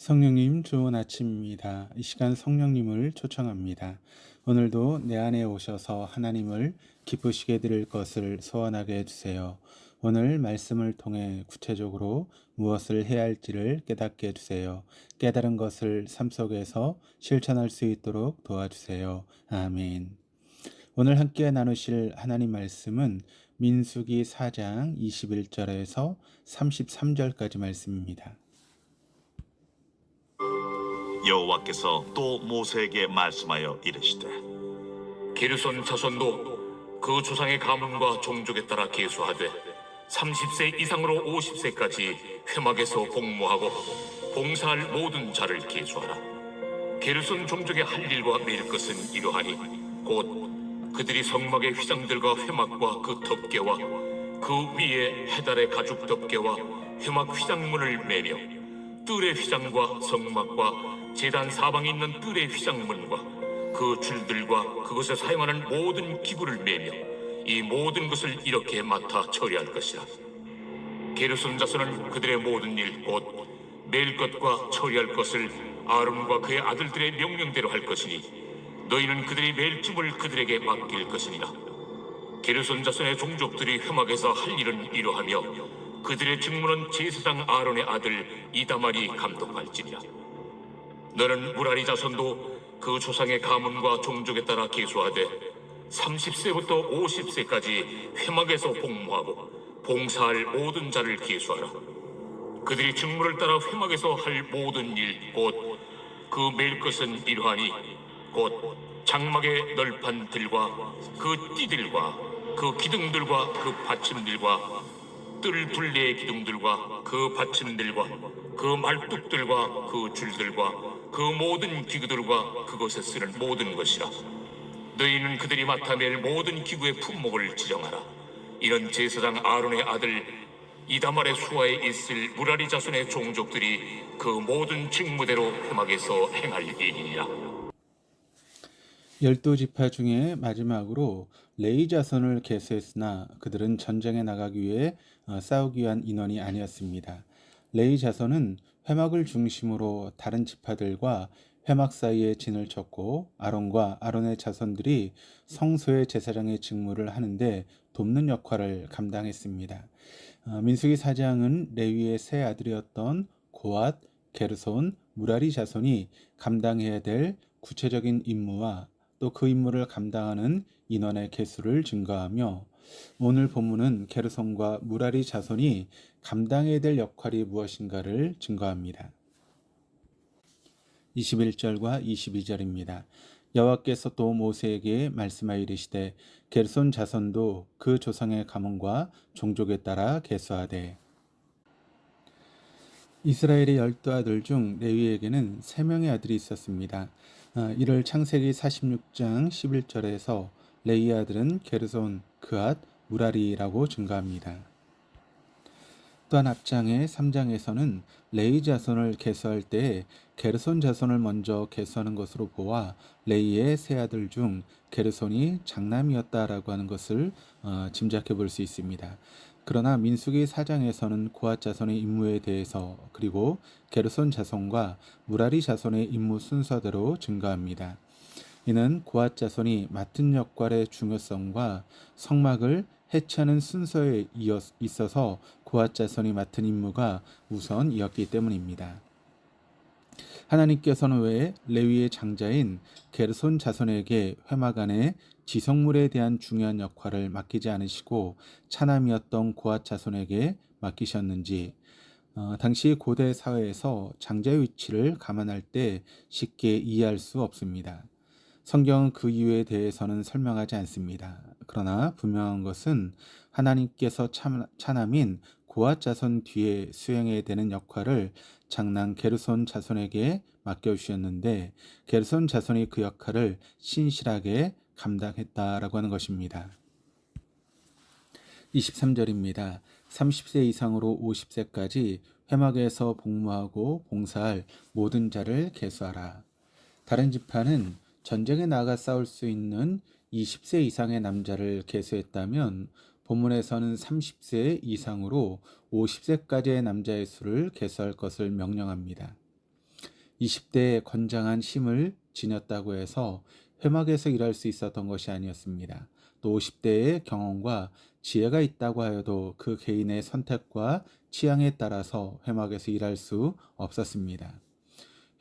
성령님 좋은 아침입니다. 이 시간 성령님을 초청합니다. 오늘도 내 안에 오셔서 하나님을 기쁘시게 드릴 것을 소원하게 해주세요. 오늘 말씀을 통해 구체적으로 무엇을 해야 할지를 깨닫게 해주세요. 깨달은 것을 삶 속에서 실천할 수 있도록 도와주세요. 아멘. 오늘 함께 나누실 하나님 말씀은 민수기 4장 21절에서 33절까지 말씀입니다. 여호와께서 또 모세에게 말씀하여 이르시되 게르손 자손도 그 조상의 가문과 종족에 따라 계수하되 30세 이상으로 50세까지 회막에서 복무하고 봉사할 모든 자를 계수하라. 게르손 종족의 할 일과 매일 것은 이러하니 곧 그들이 성막의 휘장들과 회막과 그 덮개와 그 위에 해달의 가죽 덮개와 회막 휘장문을 매며 뜰의 휘장과 성막과 제단 사방에 있는 뜰의 휘장문과 그 줄들과 그것에 사용하는 모든 기구를 매며 이 모든 것을 이렇게 맡아 처리할 것이라. 게르손 자손은 그들의 모든 일 곧 매일 것과 처리할 것을 아론과 그의 아들들의 명령대로 할 것이니 너희는 그들이 매일 짐을 그들에게 맡길 것이니라. 게르손 자손의 종족들이 회막에서 할 일은 이러하며 그들의 직무는 제사장 아론의 아들 이다말이 감독할지니라. 너는 무라리 자손도 그 조상의 가문과 종족에 따라 계수하되 30세부터 50세까지 회막에서 복무하고 봉사할 모든 자를 계수하라. 그들이 직무를 따라 회막에서 할 모든 일 곧 그 매일 것은 이러하니 곧 장막의 널판 들과 그 띠들과 그 기둥들과 그 받침들과 뜰 둘레의 기둥들과 그 받침들과 그 말뚝들과 그 줄들과 그 모든 기구들과 그것에 쓰는 모든 것이라. 너희는 그들이 맡아 맬 모든 기구의 품목을 지정하라. 이런 제사장 아론의 아들 이다말의 수하에 있을 무라리 자손의 종족들이 그 모든 직무대로 회막에서 행할 일이니라. 12지파 중에 마지막으로 레위 자손을 계수했으나 그들은 전쟁에 나가기 위해 싸우기 위한 인원이 아니었습니다. 레위 자손은 회막을 중심으로 다른 지파들과 회막 사이에 진을 쳤고 아론과 아론의 자손들이 성소의 제사장의 직무를 하는데 돕는 역할을 감당했습니다. 민수기 4장은 레위의 세 아들이었던 고앗, 게르손, 무라리 자손이 감당해야 될 구체적인 임무와 또 그 임무를 감당하는 인원의 개수를 증거하며 오늘 본문은 게르손과 무라리 자손이 감당해야 될 역할이 무엇인가를 증거합니다. 21절과 22절입니다. 여호와께서 또 모세에게 말씀하여 이르시되 게르손 자손도 그 조상의 가문과 종족에 따라 계수하되. 이스라엘의 12아들 중 레위에게는 3명의 아들이 있었습니다. 이를 창세기 46장 11절에서 레위 아들은 게르손, 그앗, 무라리라고 증가합니다. 또한 앞장의 3장에서는 레위 자손을 계수할 때 게르손 자손을 먼저 계수하는 것으로 보아 레위의 세 아들 중 게르손이 장남이었다라고 하는 것을 짐작해 볼 수 있습니다. 그러나 민수기 4장에서는 고앗 자손의 임무에 대해서 그리고 게르손 자손과 무라리 자손의 임무 순서대로 증가합니다. 이는 고앗 자손이 맡은 역할의 중요성과 성막을 해체하는 순서에 있어서 고앗 자손이 맡은 임무가 우선이었기 때문입니다. 하나님께서는 왜 레위의 장자인 게르손 자손에게 회막 안에 지성물에 대한 중요한 역할을 맡기지 않으시고 차남이었던 고앗 자손에게 맡기셨는지 당시 고대 사회에서 장자의 위치를 감안할 때 쉽게 이해할 수 없습니다. 성경은 그 이유에 대해서는 설명하지 않습니다. 그러나 분명한 것은 하나님께서 차남인 고앗 자손 뒤에 수행해야 되는 역할을 장남 게르손 자손에게 맡겨주셨는데 게르손 자손이 그 역할을 신실하게 감당했다라고 하는 것입니다. 23절입니다. 30세 이상으로 50세까지 회막에서 복무하고 봉사할 모든 자를 계수하라. 다른 지파는 전쟁에 나가 싸울 수 있는 20세 이상의 남자를 계수했다면 본문에서는 30세 이상으로 50세까지의 남자의 수를 계수할 것을 명령합니다. 20대에 건장한 힘을 지녔다고 해서 회막에서 일할 수 있었던 것이 아니었습니다. 또 50대의 경험과 지혜가 있다고 하여도 그 개인의 선택과 취향에 따라서 회막에서 일할 수 없었습니다.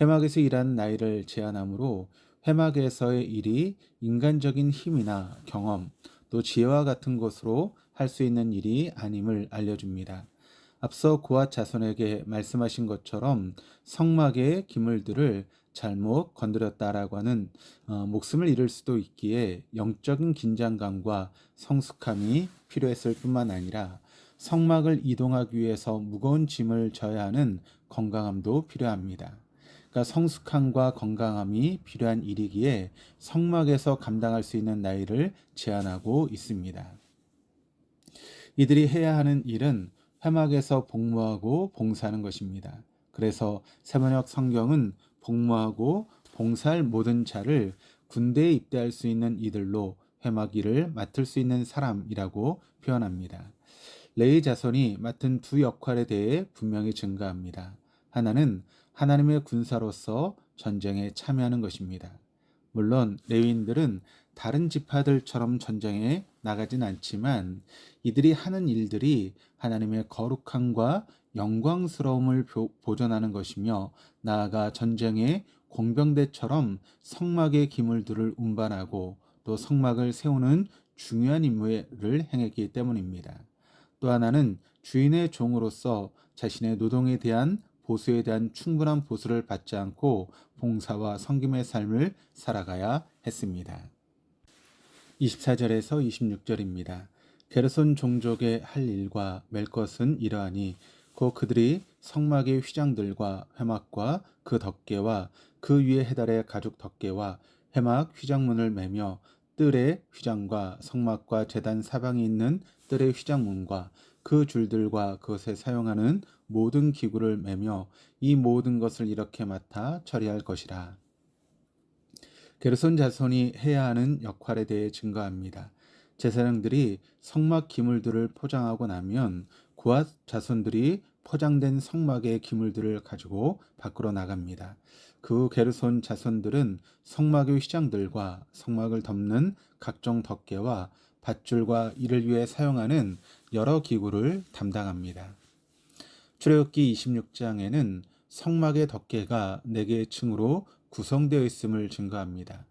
회막에서 일하는 나이를 제한하므로 회막에서의 일이 인간적인 힘이나 경험, 또 지혜와 같은 것으로 할 수 있는 일이 아님을 알려줍니다. 앞서 고앗 자손에게 말씀하신 것처럼 성막의 기물들을 잘못 건드렸다라고 하는 목숨을 잃을 수도 있기에 영적인 긴장감과 성숙함이 필요했을 뿐만 아니라 성막을 이동하기 위해서 무거운 짐을 져야 하는 건강함도 필요합니다. 그러니까 성숙함과 건강함이 필요한 일이기에 성막에서 감당할 수 있는 나이를 제한하고 있습니다. 이들이 해야 하는 일은 회막에서 복무하고 봉사하는 것입니다. 그래서 세번역 성경은 복무하고 봉사할 모든 자를 군대에 입대할 수 있는 이들로 회막 일을 맡을 수 있는 사람이라고 표현합니다. 레위 자손이 맡은 두 역할에 대해 분명히 증가합니다. 하나는 하나님의 군사로서 전쟁에 참여하는 것입니다. 물론 레위인들은 다른 지파들처럼 전쟁에 나가진 않지만 이들이 하는 일들이 하나님의 거룩함과 영광스러움을 보존하는 것이며 나아가 전쟁의 공병대처럼 성막의 기물들을 운반하고 또 성막을 세우는 중요한 임무를 행했기 때문입니다. 또 하나는 주인의 종으로서 자신의 노동에 대한 보수에 대한 충분한 보수를 받지 않고 봉사와 섬김의 삶을 살아가야 했습니다. 24절에서 26절입니다. 게르손 종족의 할 일과 맬 것은 이러하니 곧 그들이 성막의 휘장들과 회막과 그 덮개와 그 위에 해달의 가죽 덮개와 회막 휘장문을 매며 뜰의 휘장과 성막과 제단 사방에 있는 뜰의 휘장문과 그 줄들과 그것에 사용하는 모든 기구를 매며 이 모든 것을 이렇게 맡아 처리할 것이라. 게르손 자손이 해야 하는 역할에 대해 증거합니다. 제사장들이 성막 기물들을 포장하고 나면 고앗 자손들이 포장된 성막의 기물들을 가지고 밖으로 나갑니다. 그 게르손 자손들은 성막의 휘장들과 성막을 덮는 각종 덮개와 밧줄과 이를 위해 사용하는 여러 기구를 담당합니다. 출애굽기 26장에는 성막의 덮개가 4개의 층으로 구성되어 있음을 증거합니다.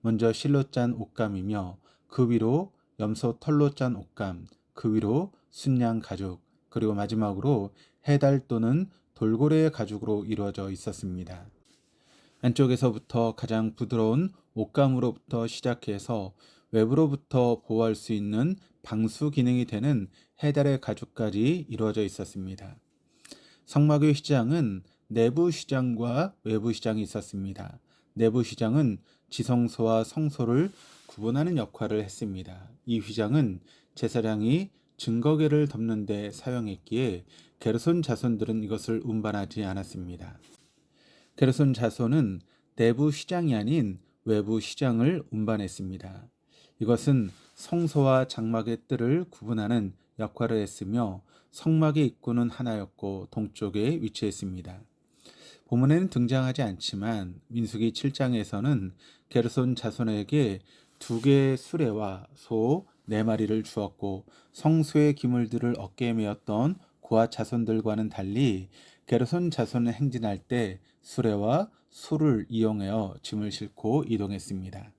먼저 실로 짠 옷감이며 그 위로 염소 털로 짠 옷감, 그 위로 순양 가죽, 그리고 마지막으로 해달 또는 돌고래의 가죽으로 이루어져 있었습니다. 안쪽에서부터 가장 부드러운 옷감으로부터 시작해서 외부로부터 보호할 수 있는 방수 기능이 되는 해달의 가죽까지 이루어져 있었습니다. 성막의 휘장은 내부 휘장과 외부 휘장이 있었습니다. 내부 휘장은 지성소와 성소를 구분하는 역할을 했습니다. 이 휘장은 제사장이 증거궤를 덮는 데 사용했기에 게르손 자손들은 이것을 운반하지 않았습니다. 게르손 자손은 내부 휘장이 아닌 외부 휘장을 운반했습니다. 이것은 성소와 장막의 뜰을 구분하는 역할을 했으며 성막의 입구는 하나였고 동쪽에 위치했습니다. 본문에는 등장하지 않지만 민수기 7장에서는 게르손 자손에게 2개의 수레와 소 4마리를 주었고 성소의 기물들을 어깨에 메었던 고앗 자손들과는 달리 게르손 자손은 행진할 때 수레와 소를 이용하여 짐을 싣고 이동했습니다.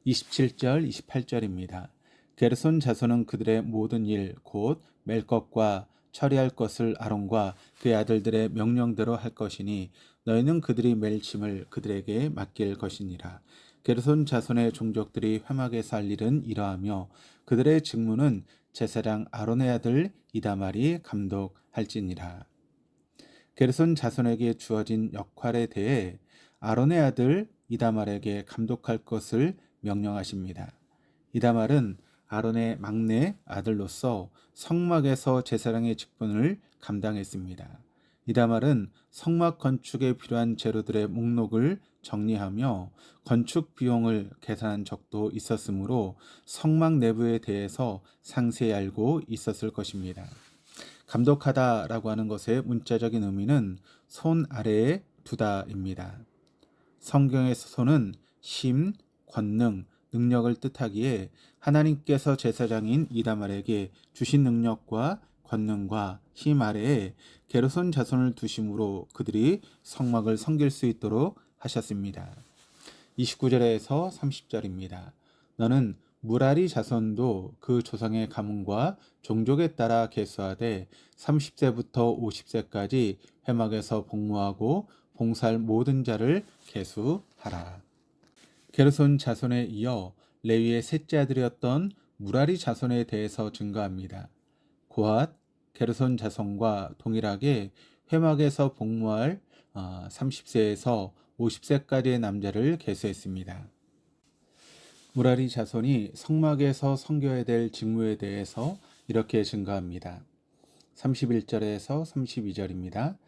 27절, 28절입니다. 게르손 자손은 그들의 모든 일, 곧 맬 것과 처리할 것을 아론과 그의 아들들의 명령대로 할 것이니 너희는 그들이 맬 짐을 그들에게 맡길 것이니라. 게르손 자손의 종족들이 회막에서 할 일은 이러하며 그들의 직무는 제사장 아론의 아들 이다말이 감독할지니라. 게르손 자손에게 주어진 역할에 대해 아론의 아들 이다말에게 감독할 것을 명령하십니다. 이다말은 아론의 막내 아들로서 성막에서 제사장의 직분을 감당했습니다. 이다말은 성막 건축에 필요한 재료들의 목록을 정리하며 건축 비용을 계산한 적도 있었으므로 성막 내부에 대해서 상세히 알고 있었을 것입니다. 감독하다라고 하는 것의 문자적인 의미는 손 아래에 두다입니다. 성경에서 손은 심, 권능, 능력을 뜻하기에 하나님께서 제사장인 이다말에게 주신 능력과 권능과 힘 아래에 게르손 자손을 두심으로 그들이 성막을 섬길 수 있도록 하셨습니다. 29절에서 30절입니다. 너는 무라리 자손도 그 조상의 가문과 종족에 따라 계수하되 30세부터 50세까지 회막에서 복무하고 봉사할 모든 자를 계수하라. 게르손 자손에 이어 레위의 셋째 아들이었던 무라리 자손에 대해서 증거합니다. 고핫, 게르손 자손과 동일하게 회막에서 복무할 30세에서 50세까지의 남자를 계수했습니다. 무라리 자손이 성막에서 섬겨야 될 직무에 대해서 이렇게 증거합니다. 31절에서 32절입니다.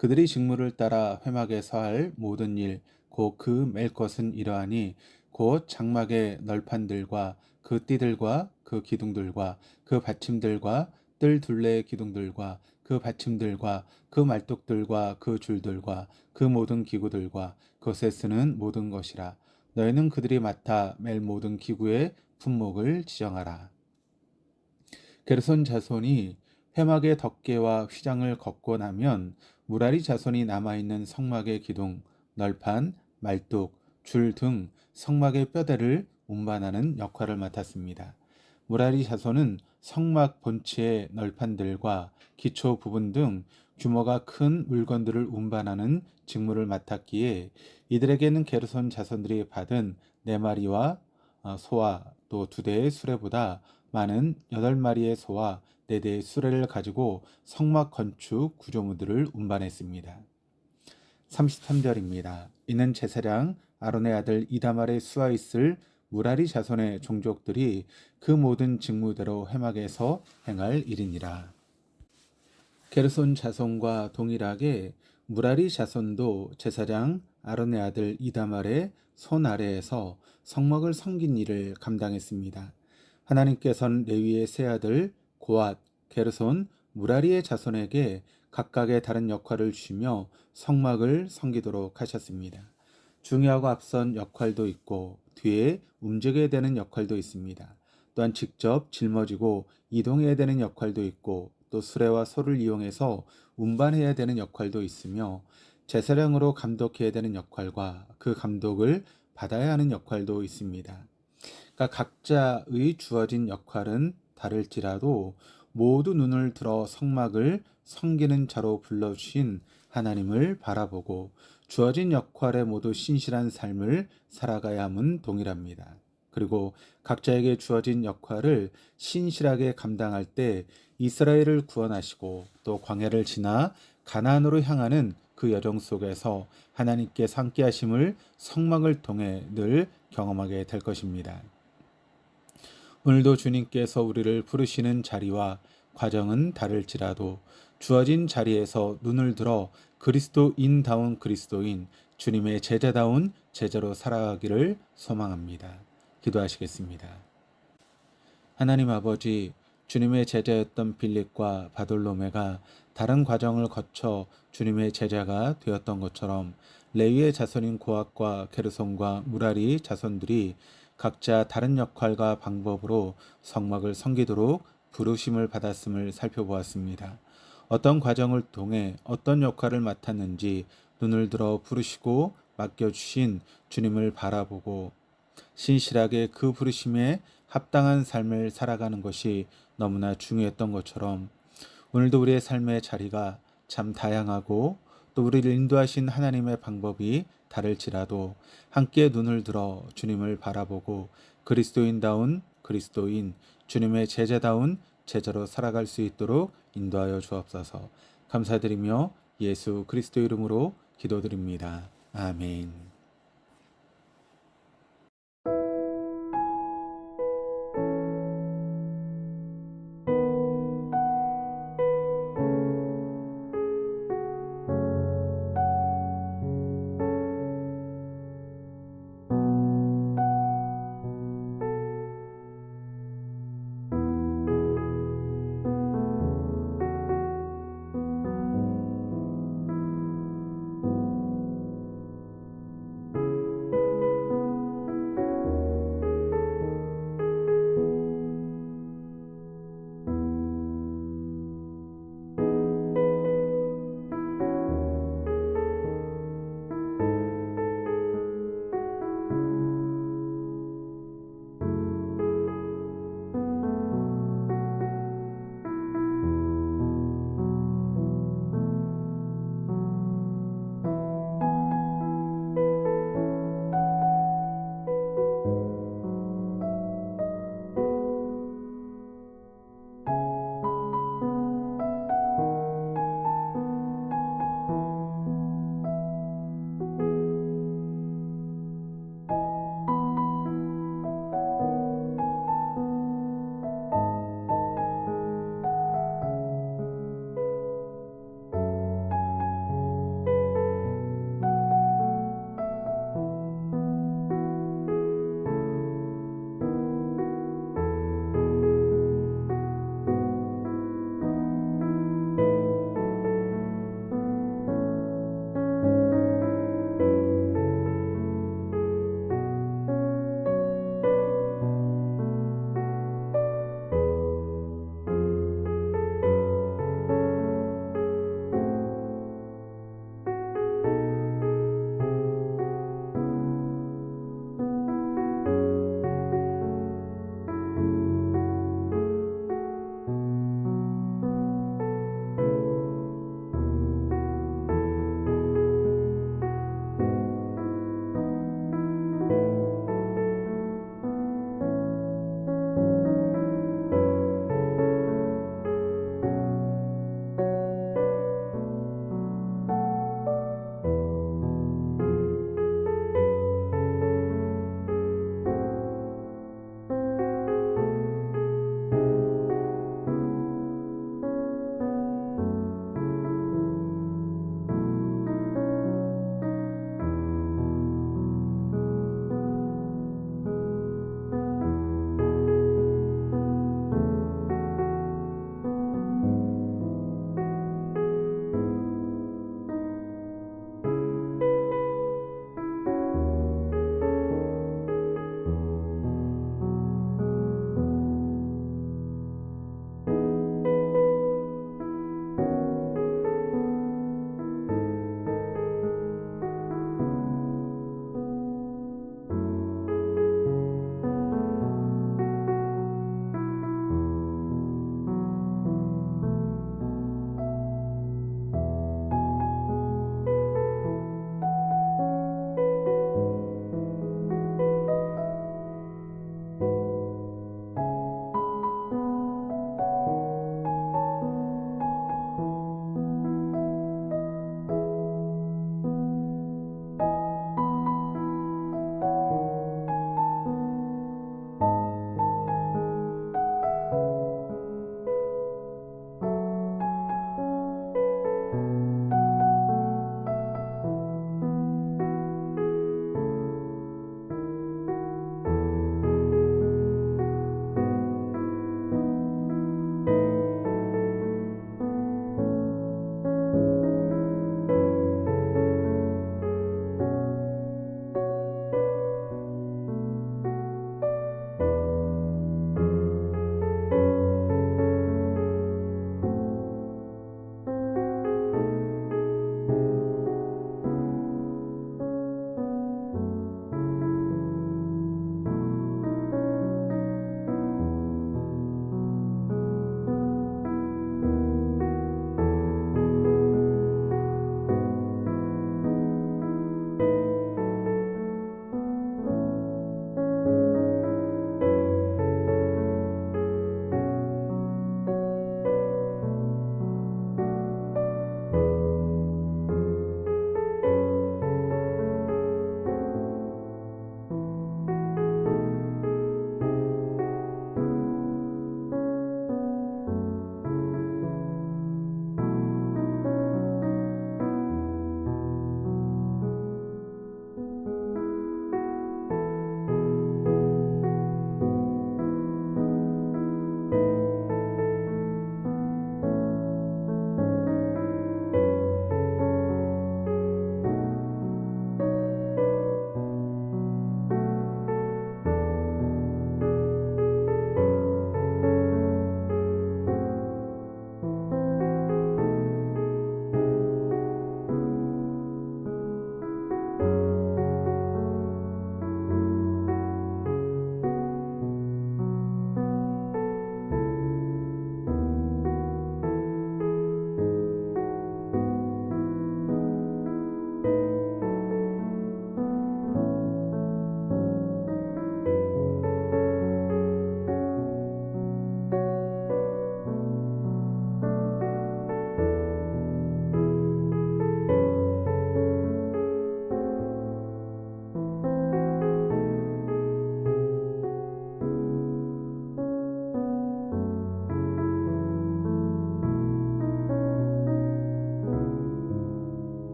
그들이 직무를 따라 회막에서 할 모든 일, 곧 그 맬 것은 이러하니 곧 장막의 널판들과 그 띠들과 그 기둥들과 그 받침들과 뜰 둘레의 기둥들과 그 받침들과 그 말뚝들과 그 줄들과 그 모든 기구들과 그것에 쓰는 모든 것이라. 너희는 그들이 맡아 맬 모든 기구의 품목을 지정하라. 게르손 자손이 회막의 덮개와 휘장을 걷고 나면 무라리 자손이 남아있는 성막의 기둥, 널판, 말뚝, 줄 등 성막의 뼈대를 운반하는 역할을 맡았습니다. 무라리 자손은 성막 본체의 널판들과 기초 부분 등 규모가 큰 물건들을 운반하는 직무를 맡았기에 이들에게는 게르손 자손들이 받은 4마리와 소와 또 2대의 수레보다 많은 8마리의 소와 4대의 수레를 가지고 성막 건축 구조물들을 운반했습니다. 33절입니다. 이는 제사장 아론의 아들 이다말의 수하 있을 무라리 자손의 종족들이 그 모든 직무대로 회막에서 행할 일이니라. 게르손 자손과 동일하게 무라리 자손도 제사장 아론의 아들 이다말의 손 아래에서 성막을 섬긴 일을 감당했습니다. 하나님께서는 레위의 세 아들 고핫, 게르손, 무라리의 자손에게 각각의 다른 역할을 주시며 성막을 섬기도록 하셨습니다. 중요하고 앞선 역할도 있고 뒤에 움직여야 되는 역할도 있습니다. 또한 직접 짊어지고 이동해야 되는 역할도 있고 또 수레와 소를 이용해서 운반해야 되는 역할도 있으며 제사장으로 감독해야 되는 역할과 그 감독을 받아야 하는 역할도 있습니다. 그러니까 각자의 주어진 역할은 다를지라도 모두 눈을 들어 성막을 섬기는 자로 불러주신 하나님을 바라보고 주어진 역할에 모두 신실한 삶을 살아가야 함은 동일합니다. 그리고 각자에게 주어진 역할을 신실하게 감당할 때 이스라엘을 구원하시고 또 광야를 지나 가나안으로 향하는 그 여정 속에서 하나님께 함께 하심을 성막을 통해 늘 경험하게 될 것입니다. 오늘도 주님께서 우리를 부르시는 자리와 과정은 다를지라도 주어진 자리에서 눈을 들어 그리스도인다운 그리스도인, 주님의 제자다운 제자로 살아가기를 소망합니다. 기도하시겠습니다. 하나님 아버지, 주님의 제자였던 빌립과 바돌로메가 다른 과정을 거쳐 주님의 제자가 되었던 것처럼 레위의 자손인 고핫과 게르손과 무라리 자손들이 각자 다른 역할과 방법으로 성막을 섬기도록 부르심을 받았음을 살펴보았습니다. 어떤 과정을 통해 어떤 역할을 맡았는지 눈을 들어 부르시고 맡겨주신 주님을 바라보고 신실하게 그 부르심에 합당한 삶을 살아가는 것이 너무나 중요했던 것처럼 오늘도 우리의 삶의 자리가 참 다양하고 또 우리를 인도하신 하나님의 방법이 다를지라도 함께 눈을 들어 주님을 바라보고 그리스도인다운 그리스도인, 주님의 제자다운 제자로 살아갈 수 있도록 인도하여 주옵소서. 감사드리며 예수 그리스도 이름으로 기도드립니다. 아멘.